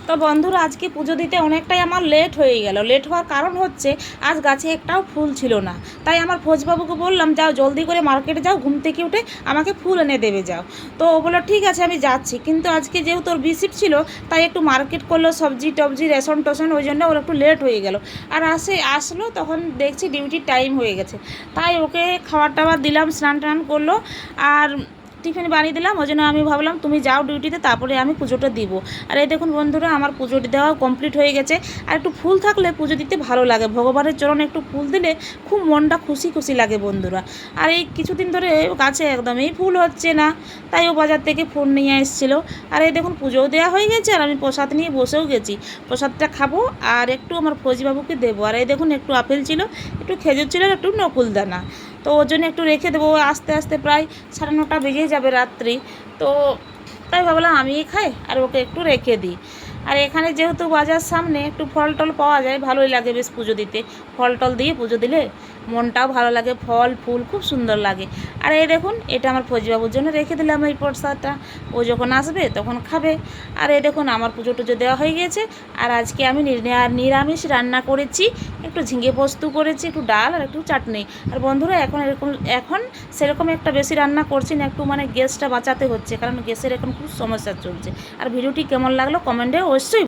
তো বন্ধুরা আজকে পুজো দিতে অনেকটাই আমার লেট হয়ে গেল। লেট হওয়ার কারণ হচ্ছে আজ গাছে একটাও ফুল ছিল না। তাই আমার ফৌজবাবুকে বললাম, যাও জলদি করে মার্কেটে যাও, ঘুম থেকে উঠে আমাকে ফুল এনে দেবে যাও। তো ও বললো ঠিক আছে আমি যাচ্ছি, কিন্তু আজকে যেহেতু ওর বিসিট ছিল তাই একটু মার্কেট করলো, সবজি টবজি রেশন টোশন, ওই জন্য ওর একটু লেট হয়ে গেল। আর আসলো তখন দেখছি ডিউটির টাইম হয়ে গেছে। তাই ওকে খাবার টাবার দিলাম, স্নান টান করলো আর টিফিন বানিয়ে দিলাম। ওই জন্য আমি ভাবলাম তুমি যাও ডিউটিতে, তারপরে আমি পুজোটা দিব। আর এই দেখুন বন্ধুরা, আমার পুজোটি দেওয়া কমপ্লিট হয়ে গেছে। আর একটু ফুল থাকলে পুজো দিতে ভালো লাগে, ভগবানের চরণে একটু ফুল দিলে খুব মনটা খুশি খুশি লাগে বন্ধুরা। আর এই কিছুদিন ধরে গাছে একদমই ফুল হচ্ছে না, তাই ও বাজার থেকে ফুল নিয়ে এসেছিলো। আর এই দেখুন পুজোও দেওয়া হয়ে গেছে, আর আমি প্রসাদ নিয়ে বসেও গেছি। প্রসাদটা খাবো আর একটু আমার ফৌজিবাবুকে দেবো। আর এই দেখুন একটু আপেল ছিল, একটু খেজুর ছিল, আর একটু নকুলদানা। তো ওর জন্য একটু রেখে দেবো, আস্তে আস্তে প্রায় 9:30 বেজেই যাবে রাত্রি। তো তাই ভাবলাম আমিই খাই আর ওকে একটু রেখে দিই। আর এখানে যেহেতু বাজার সামনে একটু ফল টল পাওয়া যায়, ভালোই লাগে বেশ পুজো দিতে। ফল টল দিয়ে পুজো দিলে মনটাও ভালো লাগে, ফল ফুল খুব সুন্দর লাগে। আর এই দেখুন এটা আমার ফৌজিবাবুর জন্য রেখে দিলাম এই প্রসাদটা, ও যখন আসবে তখন খাবে। আর এই দেখুন আমার পুজো টুজো দেওয়া হয়ে গেছে। আর আজকে আমি নিরামিষ রান্না করেছি, একটু ঝিঙে পোস্ত করেছি, একটু ডাল আর একটু চাটনি। আর বন্ধুরা এখন সেরকম একটা বেশি রান্না করছি না, একটু মানে গ্যাসটা বাঁচাতে হচ্ছে, কারণ গ্যাসের এখন খুব সমস্যা চলছে। আর ভিডিওটি কেমন লাগলো কমেন্টে অবশ্যই